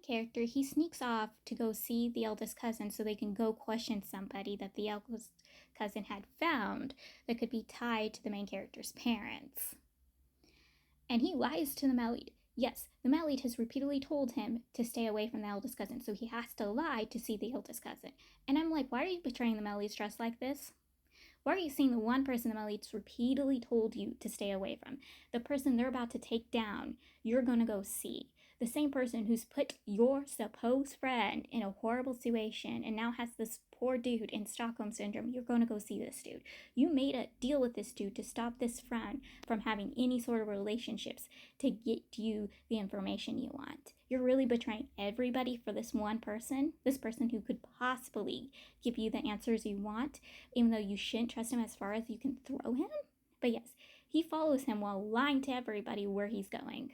Character, he sneaks off to go see the eldest cousin so they can go question somebody that the eldest cousin had found that could be tied to the main character's parents. And he lies to the male lead. Yes, the male lead has repeatedly told him to stay away from the eldest cousin, so he has to lie to see the eldest cousin. And I'm like, why are you betraying the male lead's trust like this? Why are you seeing the one person the male lead's repeatedly told you to stay away from? The person they're about to take down, you're gonna go see. The same person who's put your supposed friend in a horrible situation and now has this poor dude in Stockholm Syndrome, you're gonna go see this dude. You made a deal with this dude to stop this friend from having any sort of relationships to get you the information you want. You're really betraying everybody for this one person, this person who could possibly give you the answers you want, even though you shouldn't trust him as far as you can throw him. But yes, he follows him while lying to everybody where he's going.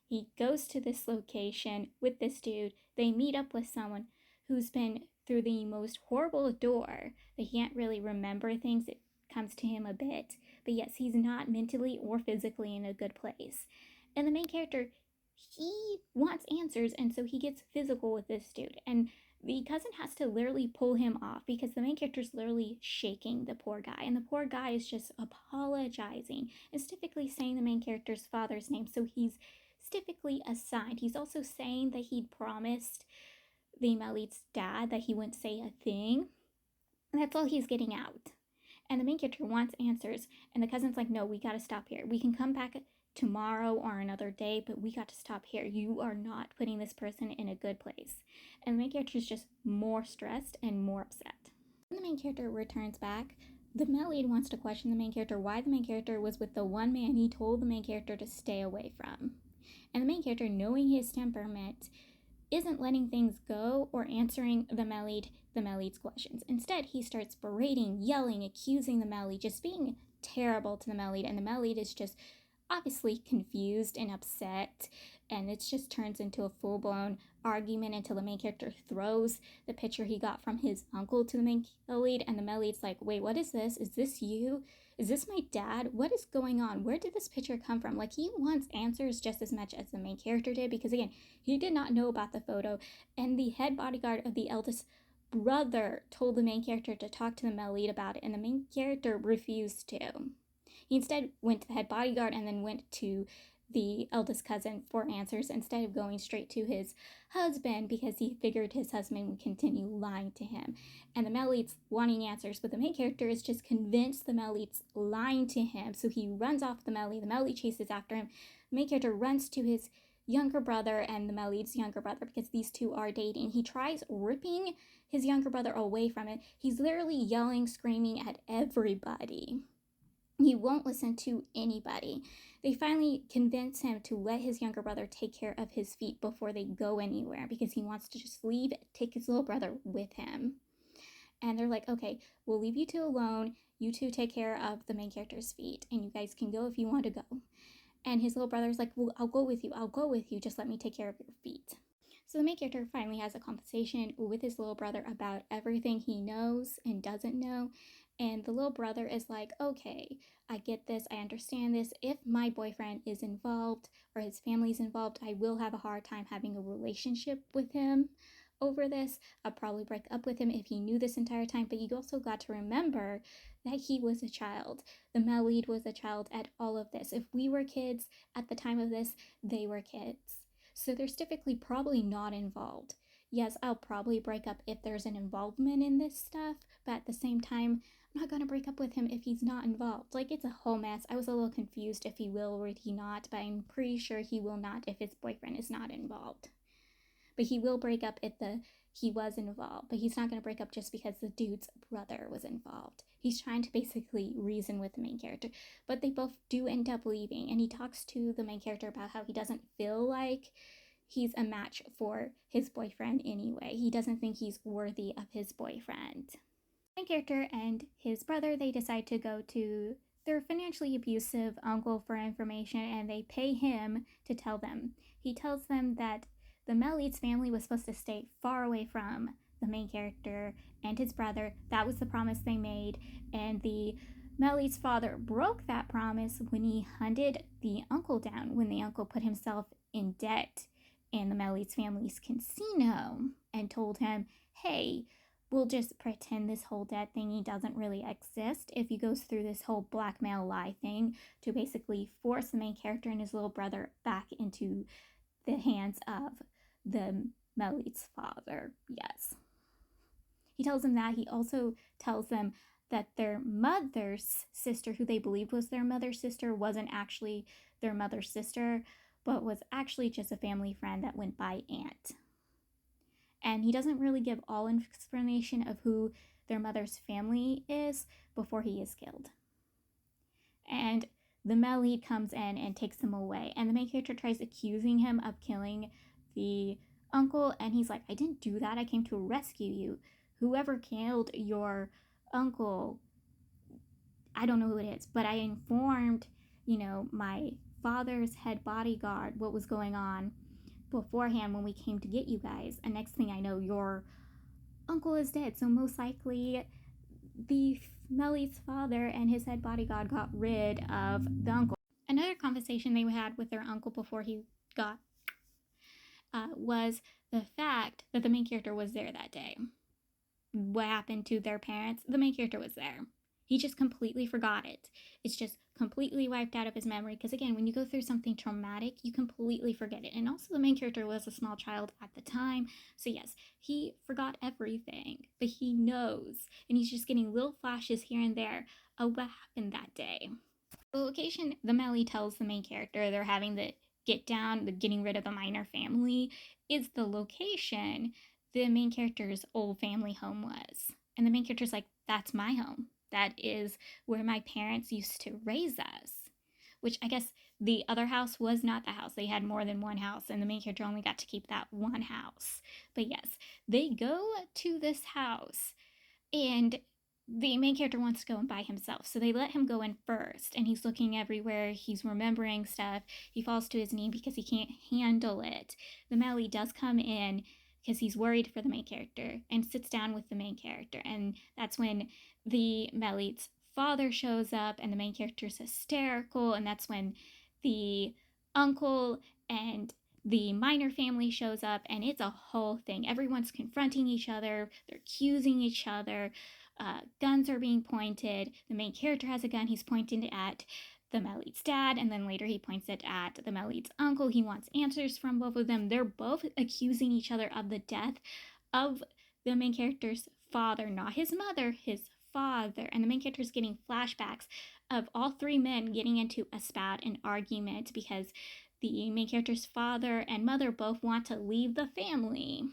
He goes to this location with this dude. They meet up with someone who's been through the most horrible door. They can't really remember things. It comes to him a bit. But yes, he's not mentally or physically in a good place. And the main character, he wants answers, and so he gets physical with this dude. And the cousin has to literally pull him off because the main character is literally shaking the poor guy. And the poor guy is just apologizing and stiffly saying the main character's father's name. So he's stiffly assigned. He's also saying that he'd promised the Malit's dad that he wouldn't say a thing. And that's all he's getting out. And the main character wants answers. And the cousin's like, no, we gotta stop here. We can come back tomorrow or another day, but we got to stop here. You are not putting this person in a good place. And the main character is just more stressed and more upset. When the main character returns back, the male lead wants to question the main character why the main character was with the one man he told the main character to stay away from. And the main character, knowing his temperament, isn't letting things go or answering the male lead's questions. Instead, he starts berating, yelling, accusing the male lead, just being terrible to the male lead. And the male lead is just obviously confused and upset, and it just turns into a full-blown argument until the main character throws the picture he got from his uncle to the main lead, and the male lead's like, wait, what is this? Is this you? Is this my dad? What is going on? Where did this picture come from? Like, he wants answers just as much as the main character did, because again, he did not know about the photo, and the head bodyguard of the eldest brother told the main character to talk to the male lead about it, and the main character refused to. He instead went to the head bodyguard and then went to the eldest cousin for answers instead of going straight to his husband because he figured his husband would continue lying to him. And the male lead's wanting answers, but the main character is just convinced the male lead's lying to him. So he runs off the male lead chases after him. The main character runs to his younger brother and the male lead's younger brother because these two are dating. He tries ripping his younger brother away from it. He's literally yelling, screaming at everybody. He won't listen to anybody. They finally convince him to let his younger brother take care of his feet before they go anywhere because he wants to just leave, take his little brother with him. And they're like, okay, we'll leave you two alone. You two take care of the main character's feet, and you guys can go if you want to go. And his little brother's like, well, I'll go with you. Just let me take care of your feet. So the main character finally has a conversation with his little brother about everything he knows and doesn't know. And the little brother is like, okay, I get this, I understand this. If my boyfriend is involved or his family's involved, I will have a hard time having a relationship with him over this. I'll probably break up with him if he knew this entire time. But you also got to remember that he was a child. The male lead was a child at all of this. If we were kids at the time of this, they were kids. So they're typically probably not involved. Yes, I'll probably break up if there's an involvement in this stuff, but at the same time, I'm not going to break up with him if he's not involved. Like, it's a whole mess. I was a little confused if he will or he not, but I'm pretty sure he will not if his boyfriend is not involved. But he will break up if he was involved, but he's not going to break up just because the dude's brother was involved. He's trying to basically reason with the main character, but they both do end up leaving, and he talks to the main character about how he doesn't feel like he's a match for his boyfriend anyway. He doesn't think he's worthy of his boyfriend. The main character and his brother, they decide to go to their financially abusive uncle for information, and they pay him to tell them. He tells them that the male lead's family was supposed to stay far away from the main character and his brother. That was the promise they made, and the male lead's father broke that promise when he hunted the uncle down, when the uncle put himself in debt in the Melly's family's casino and told him, hey, we'll just pretend this whole dead thingy doesn't really exist if he goes through this whole blackmail lie thing to basically force the main character and his little brother back into the hands of the Melly's father. Yes. He tells them that. He also tells them that their mother's sister, who they believed was their mother's sister, wasn't actually their mother's sister, but was actually just a family friend that went by aunt. And he doesn't really give all explanation of who their mother's family is before he is killed. And the male lead comes in and takes him away, and the main character tries accusing him of killing the uncle, and he's like, I didn't do that, I came to rescue you. Whoever killed your uncle, I don't know who it is, but I informed, my father's head bodyguard what was going on beforehand when we came to get you guys, and next thing I know, your uncle is dead. So most likely the Melly's father and his head bodyguard got rid of the uncle. Another conversation they had with their uncle before he got was the fact that the main character was there that day. What happened to their parents? The main character was there. He just completely forgot it. It's just completely wiped out of his memory, because again, when you go through something traumatic, you completely forget it. And also the main character was a small child at the time, so yes, he forgot everything, but he knows, and he's just getting little flashes here and there of what happened that day. The location the Melly tells the main character they're having the get down, the getting rid of the minor family, is the location the main character's old family home was. And the main character's like, that's my home. That is where my parents used to raise us. Which I guess the other house was not the house. They had more than one house, and the main character only got to keep that one house. But yes, they go to this house, and the main character wants to go in by himself, so they let him go in first, and he's looking everywhere, he's remembering stuff, he falls to his knee because he can't handle it. The Melly does come in because he's worried for the main character and sits down with the main character, and that's when the Melly's father shows up and the main character's hysterical, and that's when the uncle and the minor family shows up, and it's a whole thing. Everyone's confronting each other, they're accusing each other, guns are being pointed. The main character has a gun, he's pointing it at the Melly's dad, and then later he points it at the Melly's uncle. He wants answers from both of them. They're both accusing each other of the death of the main character's father, not his mother, his father. And the main character's getting flashbacks of all three men getting into a spat, an argument, because the main character's father and mother both want to leave the family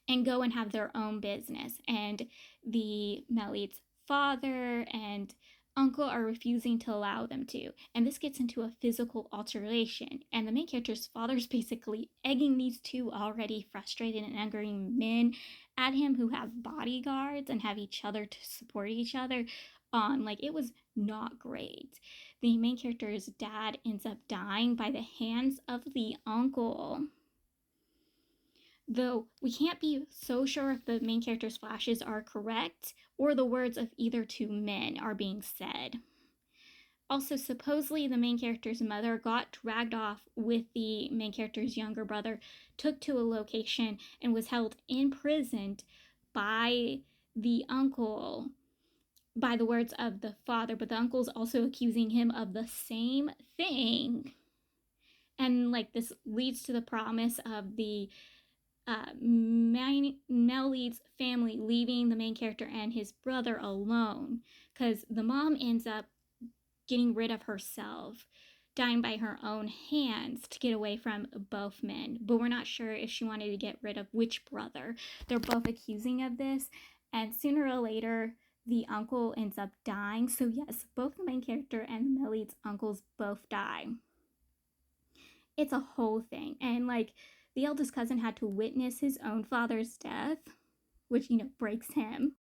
and go and have their own business. And the Melly's father and uncle are refusing to allow them to. And this gets into a physical altercation. And the main character's father's basically egging these two already frustrated and angry men at him, who have bodyguards and have each other to support each other on. Like, it was not great. The main character's dad ends up dying by the hands of the uncle. Though we can't be so sure if the main character's flashes are correct or the words of either two men are being said. Also, supposedly the main character's mother got dragged off with the main character's younger brother, took to a location, and was held imprisoned by the uncle, by the words of the father, but the uncle's also accusing him of the same thing. And like, this leads to the promise of the Melly's family leaving the main character and his brother alone, because the mom ends up getting rid of herself, dying by her own hands to get away from both men. But we're not sure if she wanted to get rid of which brother. They're both accusing of this, and sooner or later the uncle ends up dying. So yes, both the main character and Melly's uncles both die. It's a whole thing. And like, the eldest cousin had to witness his own father's death, which, breaks him.